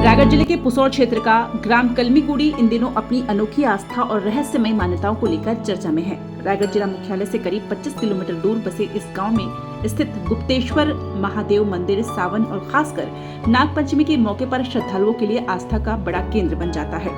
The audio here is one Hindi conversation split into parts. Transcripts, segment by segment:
रायगढ़ जिले के पुसौर क्षेत्र का ग्राम कलमीगुड़ी इन दिनों अपनी अनोखी आस्था और रहस्यमय मान्यताओं को लेकर चर्चा में है। रायगढ़ जिला मुख्यालय से करीब 25 किलोमीटर दूर बसे इस गांव में स्थित गुप्तेश्वर महादेव मंदिर सावन और खासकर नागपंचमी के मौके पर श्रद्धालुओं के लिए आस्था का बड़ा केंद्र बन जाता है।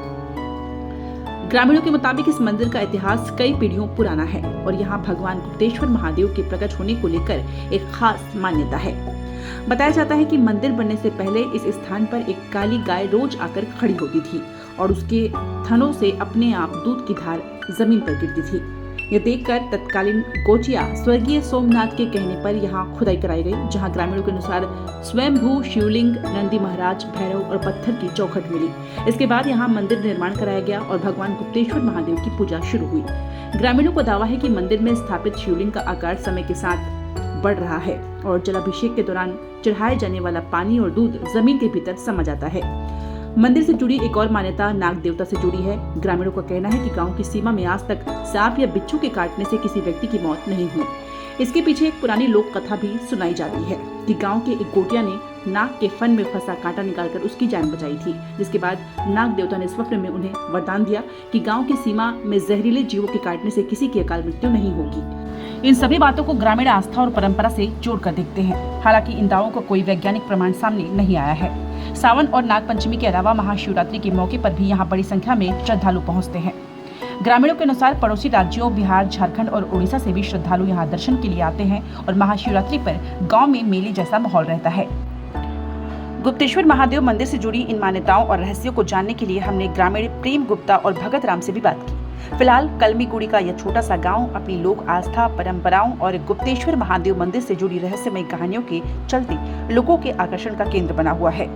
ग्रामीणों के मुताबिक इस मंदिर का इतिहास कई पीढ़ियों पुराना है और यहाँ भगवान गुप्तेश्वर महादेव के प्रकट होने को लेकर एक खास मान्यता है। बताया जाता है कि मंदिर बनने से पहले इस स्थान पर एक काली गाय रोज आकर खड़ी होती थी और उसके थनों से अपने आप दूध की धार जमीन पर गिरती थी। यह देखकर तत्कालीन गोचिया स्वर्गीय सोमनाथ के कहने पर यहाँ खुदाई कराई गई, जहाँ ग्रामीणों के अनुसार स्वयंभू शिवलिंग, नंदी महाराज, भैरव और पत्थर की चौखट मिली। इसके बाद यहाँ मंदिर निर्माण कराया गया और भगवान गुप्तेश्वर महादेव की पूजा शुरू हुई। ग्रामीणों का दावा है कि मंदिर में स्थापित शिवलिंग का आकार समय के साथ बढ़ रहा है और जलाभिषेक के दौरान चढ़ाए जाने वाला पानी और दूध जमीन के भीतर समा जाता है। मंदिर से जुड़ी एक और मान्यता नाग देवता से जुड़ी है। ग्रामीणों का कहना है कि गांव की सीमा में आज तक सांप या बिच्छू के काटने से किसी व्यक्ति की मौत नहीं हुई। इसके पीछे एक पुरानी लोक कथा भी सुनाई जाती है कि गांव के एक गोटिया ने नाग के फन में फंसा कांटा निकालकर उसकी जान बचाई थी, जिसके बाद नाग देवता ने स्वप्न में उन्हें वरदान दिया कि गांव की सीमा में जहरीले जीवों के काटने से किसी की अकाल मृत्यु नहीं होगी। इन सभी बातों को ग्रामीण आस्था और परंपरा से जोड़कर देखते हैं। हालांकि इन दावों का कोई वैज्ञानिक प्रमाण सामने नहीं आया है। सावन और नागपंचमी के अलावा महाशिवरात्रि के मौके पर भी यहाँ बड़ी संख्या में श्रद्धालु पहुँचते हैं। ग्रामीणों के अनुसार पड़ोसी राज्यों बिहार, झारखंड और उड़ीसा से भी श्रद्धालु यहाँ दर्शन के लिए आते हैं और महाशिवरात्रि पर गाँव में मेले जैसा माहौल रहता है। गुप्तेश्वर महादेव मंदिर से जुड़ी इन मान्यताओं और रहस्यों को जानने के लिए हमने ग्रामीण प्रेम गुप्ता और भगत राम से भी बात की। फिलहाल कलमीगुड़ी का यह छोटा सा गांव अपनी लोक आस्था, परंपराओं और गुप्तेश्वर महादेव मंदिर से जुड़ी रहस्यमय कहानियों के चलते लोगों के आकर्षण का केंद्र बना हुआ है।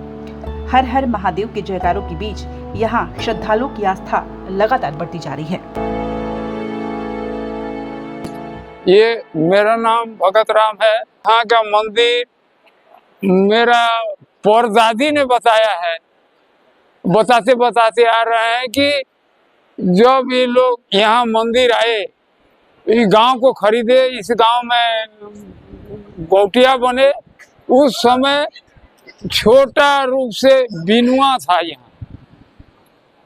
हर हर महादेव के जयकारों के बीच यहाँ श्रद्धालुओं की आस्था लगातार बढ़ती जा रही है। ये मेरा नाम भगत राम है। यहाँ का मंदिर मेरा परदादी ने बताया है। बताते बताते आ रहे हैं कि जब ये लोग यहाँ मंदिर आए, इस गांव को खरीदे, इस गांव में गोटिया बने, उस समय छोटा रूप से बिनुआ था यहाँ,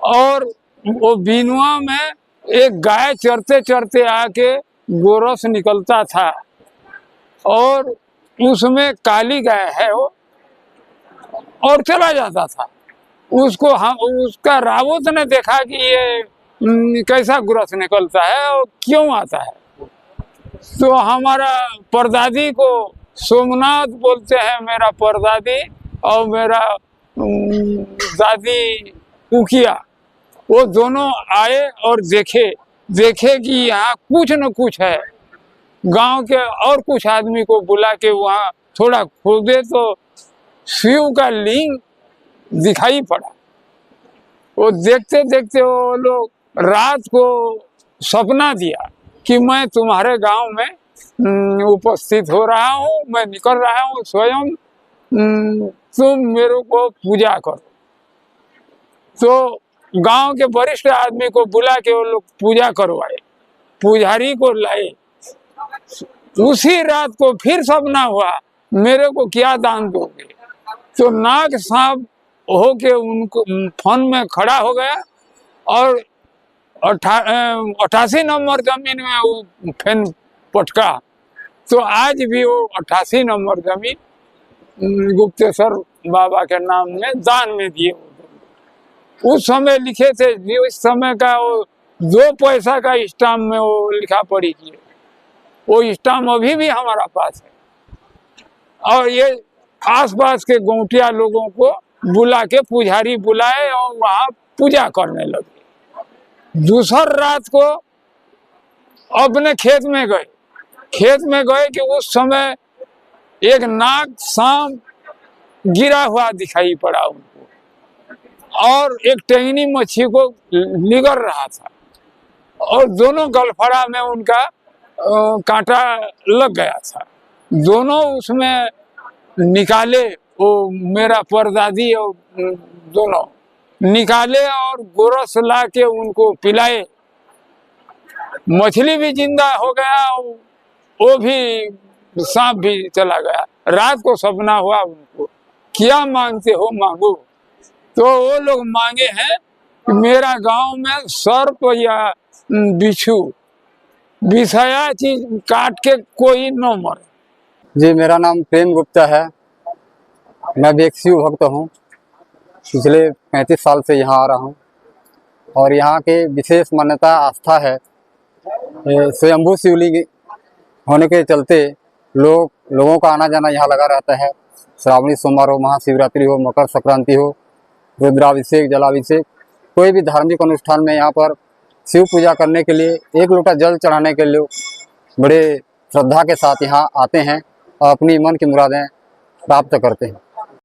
और वो बिनुआ में एक गाय चरते चरते आके गोरस निकलता था और उसमें काली गाय है वो, और चला जाता था। उसको हम उसका रावत ने देखा कि ये कैसा गोरस निकलता है और क्यों आता है, तो हमारा परदादी को सोमनाथ बोलते हैं, मेरा परदादी, और मेरा दादी कुकिया, वो दोनों आए और देखे कि यहाँ कुछ न कुछ है। गांव के और कुछ आदमी को बुला के वहाँ थोड़ा खोदे तो शिव का लिंग दिखाई पड़ा। वो देखते देखते वो लोग रात को सपना दिया कि मैं तुम्हारे गांव में उपस्थित हो रहा हूँ, मैं निकल रहा हूँ स्वयं, तुम मेरे को पूजा करो। तो गांव के वरिष्ठ आदमी को बुला के वो लोग पूजा करवाए, पुजारी को लाए। उसी रात को फिर सपना हुआ, मेरे को क्या दान दोगे? तो नाग सांप होके उनको फन में खड़ा हो गया और 88 नंबर जमीन में वो फैन पटका। तो आज भी वो 88 नंबर जमीन गुप्तेश्वर बाबा के नाम में दान में दिए। उस समय लिखे थे, उस समय का वो 2 पैसा का स्टाम्प में वो लिखा पढ़ी किए, वो स्टाम्प अभी भी हमारा पास है। और ये आसपास के गौटिया लोगों को बुला के पुजारी बुलाए और वहाँ पूजा करने लगे। दूसर रात को अपने खेत में गए कि उस समय एक नाग सांप गिरा हुआ दिखाई पड़ा उनको, और एक टेंगनी मच्छी को निगल रहा था, और दोनों गलफड़ा में उनका कांटा लग गया था। दोनों उसमें निकाले, वो मेरा परदादी और दोनों निकाले और गोरस ला के उनको पिलाए। मछली भी जिंदा हो गया, वो भी, सांप भी चला गया। रात को सपना हुआ उनको, क्या मांगते हो मांगो, तो वो लोग मांगे हैं कि मेरा गांव में सर्प या बिच्छू विषया चीज काट के कोई न मरे। जी, मेरा नाम प्रेम गुप्ता है। मैं भी एक शिव भक्त हूँ। पिछले 35 साल से यहाँ आ रहा हूँ और यहाँ के विशेष मान्यता आस्था है। स्वयंभू शिवलिंग होने के चलते लोगों का आना जाना यहाँ लगा रहता है। श्रावणी सोमवार हो, महाशिवरात्रि हो, मकर संक्रांति हो, रुद्राभिषेक, जलाभिषेक, कोई भी धार्मिक अनुष्ठान में यहाँ पर शिव पूजा करने के लिए, एक लोटा जल चढ़ाने के लिए बड़े श्रद्धा के साथ यहाँ आते हैं और अपनी मन की मुरादें प्राप्त करते हैं।